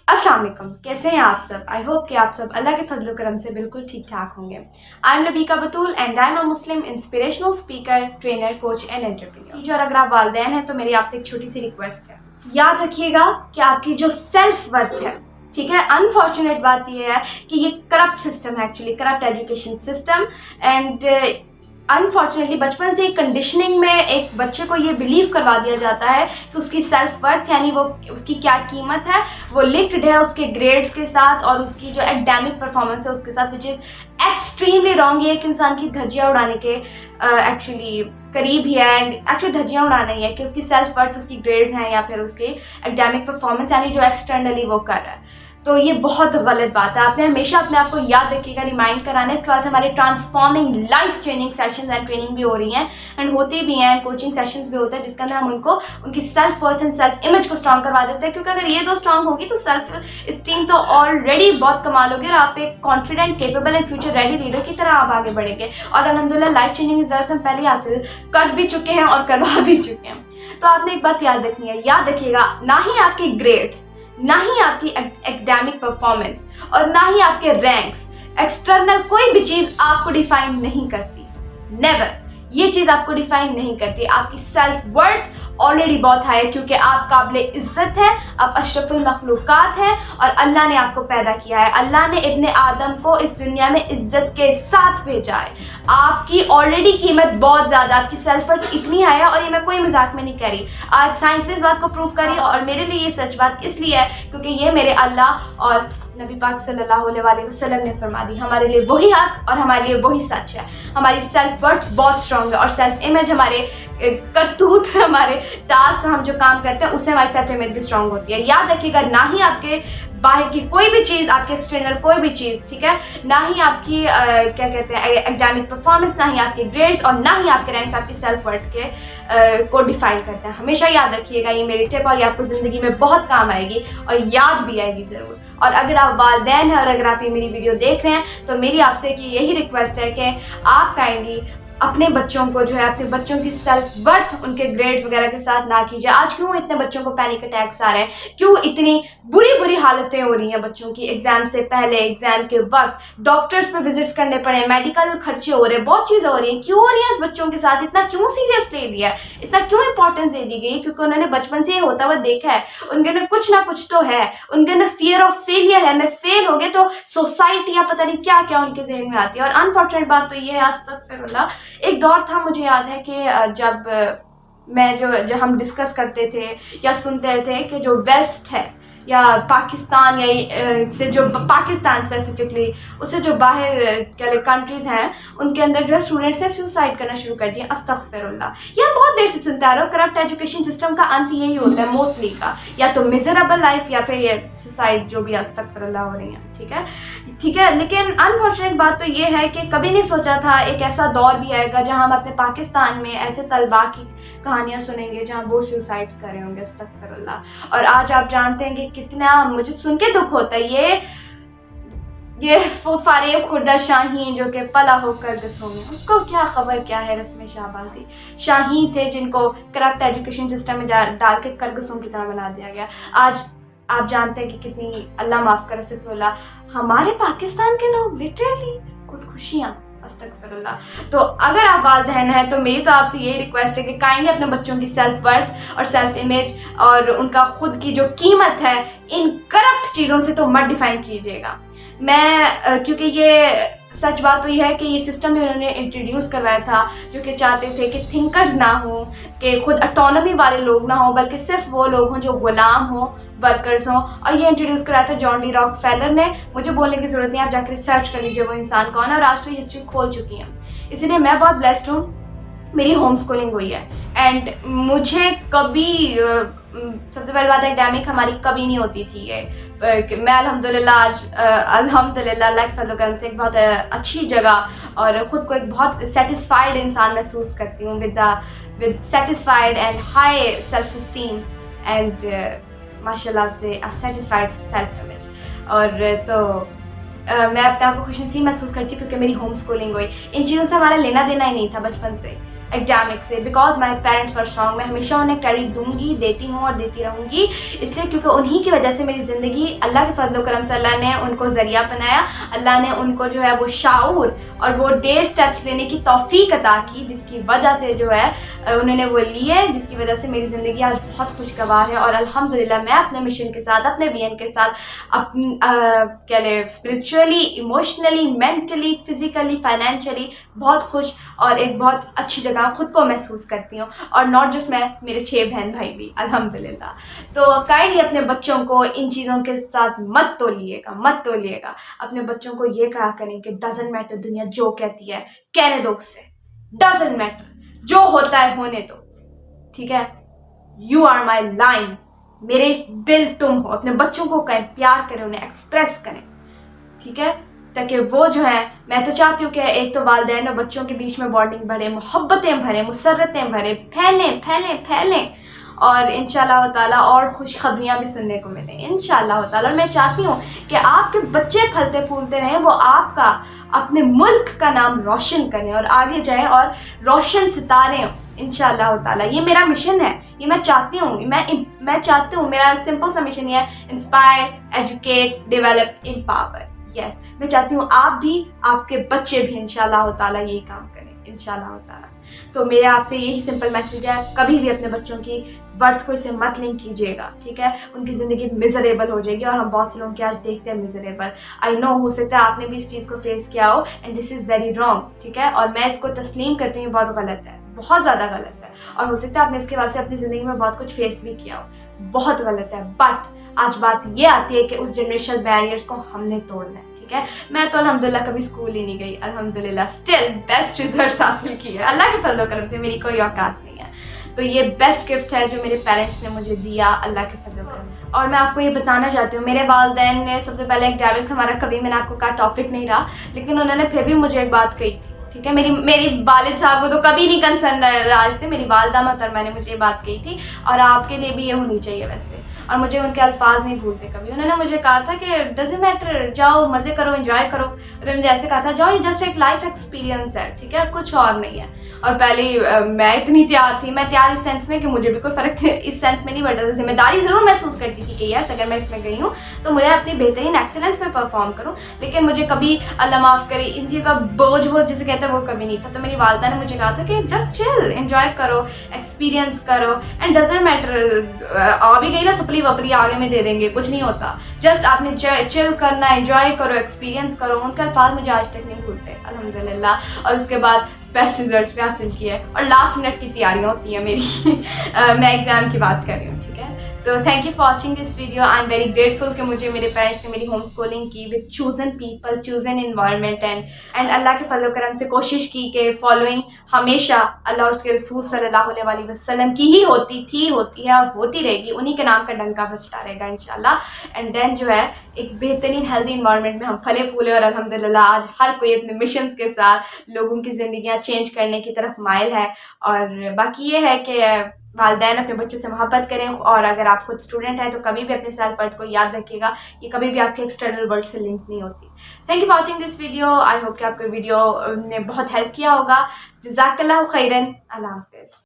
अस्सलाम वालेकुम, कैसे हैं आप सब? आई होप कि आप सब अल्लाह के फजल करम से बिल्कुल ठीक ठाक होंगे। I am Nabika Batool and I am a Muslim inspirational speaker, trainer, coach and entrepreneur. और अगर आप वालिदैन हैं तो मेरी आपसे एक छोटी सी रिक्वेस्ट है, याद रखिएगा कि आपकी जो सेल्फ वर्थ है, ठीक है, अनफॉर्चुनेट बात यह है कि ये करप्ट सिस्टम है, actually corrupt education system. And unfortunately बचपन से कंडीशनिंग में एक बच्चे को ये बिलीव करवा दिया जाता है कि उसकी सेल्फ वर्थ यानी वो उसकी क्या कीमत है वो लिंक्ड है उसके ग्रेड्स के साथ और उसकी जो एकेडमिक परफॉर्मेंस है उसके साथ, विच इज़ एक्सट्रीमली रॉन्ग। ये एक इंसान की धज्जियाँ उड़ाने के एक्चुअली करीब ही है। एंड एक्चुअली धज्जियाँ उड़ाना ही है कि उसकी सेल्फ वर्थ उसकी ग्रेड्स हैं या फिर उसकी एकेडमिक परफॉर्मेंस यानी जो एक्सटर्नली वो कर रहा है। तो ये बहुत गलत बात है। आपने हमेशा अपने आप को याद रखिएगा, रिमाइंड कराना है। इसके बाद से हमारे transforming life changing sessions and training भी हो रही हैं एंड होती भी हैं, एंड कोचिंग सेशंस भी होते हैं जिसके अंदर हम उनको उनकी self worth and self image को स्ट्रॉन्ग करवा देते हैं। क्योंकि अगर ये दो स्ट्रॉन्ग होगी तो सेल्फ स्टीम तो ऑलरेडी बहुत कमाल होगी और आप एक confident, capable and future ready leader की तरह आप आगे बढ़ेंगे। और अल्हम्दुलिल्लाह लाइफ चेंजिंग रिजल्ट हम पहले हासिल कर भी चुके हैं और करवा भी चुके हैं। तो आपने एक बात याद रखनी है, याद रखिएगा, ना ही आपके ग्रेड्स, ना ही आपकी एकेडमिक परफॉर्मेंस और ना ही आपके रैंक्स, एक्सटर्नल कोई भी चीज आपको डिफाइन नहीं करती। नेवर, ये चीज आपको डिफाइन नहीं करती। आपकी सेल्फ वर्थ ऑलरेडी बहुत हाई है क्योंकि आप काबिल इज्जत हैं, आप अशरफुल मखलूकात हैं और अल्लाह ने आपको पैदा किया है। अल्लाह ने इब्ने आदम को इस दुनिया में इज्जत के साथ भेजा है। आपकी ऑलरेडी कीमत बहुत ज़्यादा, आपकी सेल्फ वर्थ इतनी हाई है और ये मैं कोई मजाक में नहीं कह रही। आज साइंस भी इस बात को प्रूव करी और मेरे लिए ये सच बात इसलिए है क्योंकि ये मेरे अल्लाह और नबी पाक सल्लल्लाहु अलैहि वसल्लम ने फरमा दी। हमारे लिए वही हक और हमारे लिए वही सच है। हमारी सेल्फ वर्थ बहुत स्ट्रांग है और सेल्फ इमेज, हमारे करतूत, हमारे टास्क, हम जो काम करते हैं उससे हमारी सेल्फ इमेज भी स्ट्रांग होती है। याद रखिएगा, ना ही आपके बाहर की कोई भी चीज़, आपके एक्सटर्नल कोई भी चीज़, ठीक है, ना ही आपकी क्या कहते हैं एकेडमिक परफॉर्मेंस, ना ही आपके ग्रेड्स और ना ही आपके रैंक्स आपकी सेल्फ वर्थ के को डिफाइन करते हैं। हमेशा याद रखिएगा ये मेरी टिप और ये आपको ज़िंदगी में बहुत काम आएगी और याद भी आएगी ज़रूर। और अगर आप वालिदैन हैं और अगर आप ये मेरी वीडियो देख रहे हैं तो मेरी आपसे कि यही रिक्वेस्ट है कि आप काइंडली अपने बच्चों को जो है, अपने बच्चों की सेल्फ वर्थ उनके ग्रेड्स वगैरह के साथ ना कीजिए। आज क्यों इतने बच्चों को पैनिक अटैक्स आ रहे हैं, क्यों इतनी बुरी हालतें हो रही हैं बच्चों की एग्जाम से पहले, एग्जाम के वक्त, डॉक्टर्स पे विजिट्स करने पड़े, मेडिकल खर्चे हो रहे हैं, बहुत चीज़ें हो रही हैं। क्यों हो रही हैं बच्चों के साथ, इतना क्यों सीरियस ले लिया है, इतना क्यों इंपॉर्टेंस दे दी गई? क्योंकि उन्होंने बचपन से ये होता हुआ देखा है, उनके अंदर कुछ ना कुछ तो है, उनके अंदर फियर ऑफ फेलियर है। मैं फेल हो गए तो सोसाइटी या पता नहीं क्या क्या उनके जहन में आती है। और अनफॉर्चुनेट बात तो ये है, अस्तगफिरुल्लाह, एक दौर था, मुझे याद है कि जब मैं जो हम डिस्कस करते थे या सुनते थे कि जो वेस्ट है या पाकिस्तान या से जो पाकिस्तान स्पेसिफिकली उससे जो बाहर क्या कंट्रीज़ हैं उनके अंदर जो है स्टूडेंट्स ने सुसाइड करना शुरू कर दिया। अस्तगफिरुल्लाह, ये हम बहुत देर से सुनते आ रहे हो। करप्ट एजुकेशन सिस्टम का अंत यही होता है मोस्टली का, या तो मिजरेबल लाइफ या फिर ये सुसाइड जो भी अस्तगफिरुल्लाह हो रही हैं। ठीक है, लेकिन अनफॉर्चुनेट बात तो ये है कि कभी नहीं सोचा था एक ऐसा दौर भी आएगा जहाँ हम अपने पाकिस्तान में ऐसे तलबा की कहानियाँ सुनेंगे जहाँ वो सुसाइड्स कर रहे होंगे। अस्तगफिरुल्लाह। और आज आप जानते हैं कि कितना मुझे सुन के दुख होता है। ये फारेब खुर्दा शाहीन जो कि पला होकर दसों में, उसको क्या खबर क्या है रस्म शाहबाजी। शाहीन थे जिनको करप्ट एजुकेशन सिस्टम में डाल के करगसों की तरह बना दिया गया। आज आप जानते हैं कि कितनी, अल्लाह माफ़ करे सिर्फ, हमारे पाकिस्तान के लोग लिटरली खुदकुशियाँ, अस्तगफिरुल्लाह। तो अगर आप वालिदैन हैं तो मेरी तो आपसे यही रिक्वेस्ट है कि काइंडली अपने बच्चों की सेल्फ वर्थ और सेल्फ इमेज और उनका खुद की जो कीमत है इन करप्ट चीज़ों से तो मत डिफाइन कीजिएगा। मैं क्योंकि ये सच बात तो यह है कि ये सिस्टम भी उन्होंने इंट्रोड्यूस करवाया था जो कि चाहते थे कि थिंकर्स ना हों, कि खुद ऑटोनॉमी वाले लोग ना हों, बल्कि सिर्फ वो लोग हों जो गुलाम हों, वर्कर्स हों। और ये इंट्रोड्यूस कराया था जॉन डी रॉकफेलर ने। मुझे बोलने की ज़रूरत नहीं, आप जाकर रिसर्च कर लीजिए वो इंसान कौन है, और आज तो हिस्ट्री खोल चुकी है। इसीलिए मैं बहुत ब्लेस्ड हूँ, मेरी होम स्कूलिंग हुई है एंड मुझे कभी सबसे पहली बात एकेडमिक हमारी कभी नहीं होती थी। ये मैं अल्हम्दुलिल्लाह आज अल्हम्दुलिल्लाह अल्लाह के फजल करम से एक बहुत अच्छी जगह और ख़ुद को एक बहुत सेटिस्फाइड इंसान महसूस करती हूँ with satisfied and high self esteem and माशाल्लाह से अ सेटिस्फाइड सेल्फ इमेज। और तो मैं अपने आप को खुशनसीब महसूस करती हूँ क्योंकि मेरी होम स्कूलिंग हुई। इन चीज़ों से हमारा लेना देना ही नहीं था बचपन से। एकेडमिक से, because my parents were strong. मैं हमेशा उन्हें क्रेडिट दूंगी, देती हूँ और देती रहूँगी, इसलिए क्योंकि उन्हीं की वजह से मेरी ज़िंदगी, अल्लाह के फजल करम से अल्लाह ने उनको ज़रिया बनाया, अल्लाह ने उनको जो है वो शाऊर और वो डेयर स्टेप्स लेने की तौफीक अता की, जिसकी वजह से जो है उन्होंने वो लिए, जिसकी वजह से मेरी ज़िंदगी आज बहुत खुशगवार है. और अल्हम्दुलिल्लाह मैं अपने मिशन के साथ, अपने विजन के साथ, अपनी क्या ले spiritually, emotionally, mentally, physically, financially बहुत खुश और एक बहुत अच्छी जगह खुद को महसूस करती हूँ. और नॉट जस्ट मैं, मेरे 6 बहन भाई भी अल्हम्दुलिल्लाह. तो काइंडली अपने बच्चों को इन चीज़ों के साथ मत तोलिएगा. अपने बच्चों को ये कहा करें कि डजंट मैटर दुनिया जो कहती है, कहने दो उससे, डजंट मैटर, जो होता है होने दो, ठीक है. यू आर माई लाइन, मेरे दिल तुम हो. अपने बच्चों को कहें, प्यार करें, उन्हें एक्सप्रेस करें, ठीक है, ताकि वो जो है, मैं तो चाहती हूँ कि एक तो वालिदैन और बच्चों के बीच में बॉन्डिंग बढ़े, मोहब्बतें भरे, मुसर्रतें भरे, फैलें और इंशाअल्लाह ताला और खुशखबरियाँ भी सुनने को मिलें इंशाअल्लाह ताला. और मैं चाहती हूँ कि आपके बच्चे फलते फूलते रहें, वो आपका, अपने मुल्क का नाम रोशन करें और आगे जाएं और रोशन सितारे हों इंशाअल्लाह ताला. ये मेरा मिशन है, ये मैं चाहती हूँ, मैं चाहती हूँ, मेरा सिंपल सा मिशन ये है, inspire, educate, develop, empower. Yes, मैं चाहती हूँ आप भी, आपके बच्चे भी इंशाअल्लाह ताला यही काम करें इंशाअल्लाह ताला. तो मेरा आपसे यही सिंपल मैसेज है, कभी भी अपने बच्चों की वर्थ को इससे मत लिंक कीजिएगा, ठीक है. उनकी ज़िंदगी मिजरेबल हो जाएगी और हम बहुत से लोगों की आज देखते हैं मिजरेबल. आई नो, हो सकता है आपने भी इस चीज़ को फेस किया हो, and this is very wrong, ठीक है. और मैं इसको तस्लीम करती हूँ, बहुत गलत है, बहुत ज़्यादा गलत है. और हो सकता है आपने इसके बाद से अपनी ज़िंदगी में बहुत कुछ फेस भी किया हो, बहुत गलत है. बट आज बात ये आती है कि उस जनरेशनल बैरियर्स को हमने तोड़ना है, ठीक है. मैं तो अल्हम्दुलिल्लाह कभी स्कूल ही नहीं गई, अल्हम्दुलिल्लाह स्टिल बेस्ट रिजल्ट्स हासिल किए, अल्लाह के फजल करम से, मेरी कोई औकात नहीं है. तो ये बेस्ट गिफ्ट है जो मेरे पेरेंट्स ने मुझे दिया, अल्लाह के फजल करम से. और मैं आपको ये बताना चाहती हूँ, मेरे वालिदैन ने सबसे पहले, एकेडमिक हमारा कभी, मैंने आपको कहा, टॉपिक नहीं रहा, लेकिन उन्होंने फिर भी मुझे एक बात कही थी, ठीक है. मेरी वालिद साहब को तो कभी नहीं कंसर्न रहा इससे, मेरी वालिदा मोहतरमा ने मुझे ये बात कही थी, और आपके लिए भी ये होनी चाहिए वैसे. और मुझे उनके अल्फाज नहीं भूलते कभी. उन्होंने मुझे कहा था कि डजंट मैटर, जाओ मज़े करो, एंजॉय करो. उन्होंने मुझे ऐसे कहा था, जाओ, ये जस्ट एक लाइफ एक्सपीरियंस है, ठीक है, कुछ और नहीं है. और पहले मैं इतनी तैयार थी, मैं तैयार इस सेंस में कि मुझे भी कोई फ़र्क इस सेंस में नहीं पड़ता था. जिम्मेदारी ज़रूर महसूस करती थी कि यस, अगर मैं इसमें गई हूँ तो मुझे अपनी बेहतरीन एक्सेलेंस में परफॉर्म करूँ, लेकिन मुझे कभी, अल्लाह माफ़ करे, इन चीज़ का बोझ जिसे कहते हैं वो कभी नहीं था. तो मेरी वालिदा ने मुझे कहा था कि जस्ट चिल, एंजॉय करो, एक्सपीरियंस करो, एंड डजंट मैटर, आ भी गई ना सपली वपली आगे में दे देंगे, कुछ नहीं होता. जस्ट आपने चिल करना, एंजॉय करो, एक्सपीरियंस करो. उनके अल्फाज मुझे आज तक नहीं भूलते अल्हम्दुलिल्लाह. और उसके बाद बेस्ट रिजल्ट्स भी हासिल किए, और लास्ट मिनट की तैयारियाँ होती हैं मेरी मैं एग्ज़ाम की बात कर रही हूँ, ठीक है. तो thank you for watching this video. I am very grateful कि मुझे मेरे पेरेंट्स ने मेरी होम स्कूलिंग की with chosen people, chosen environment, and अल्लाह के फजल करम से कोशिश की कि फॉलोइंग हमेशा अल्लाह और उसके रसूल सल्लल्लाहु अलैहि वसल्लम की ही होती है और होती रहेगी. उन्हीं के नाम का डंका बजता रहेगा इंशाल्लाह. एंड देन जो है, एक बेहतरीन हेल्दी इन्वायरमेंट में हम फले फूले, और अल्हम्दुलिल्लाह आज हर कोई अपने मिशंस के साथ लोगों की ज़िंदगियाँ चेंज करने की तरफ माइल है. और बाकी ये है कि वालिदैन अपने बच्चों से मोहब्बत करें, और अगर आप खुद स्टूडेंट हैं तो कभी भी अपने सेल्फ वर्थ को याद रखिएगा, ये कभी भी आपके एक्सटर्नल वर्ल्ड से लिंक नहीं होती. Thank you for watching this video. I hope कि आपको वीडियो ने बहुत हेल्प किया होगा. जज़ाकल्लाहु खैरन. अल्लाह हाफ़िज़.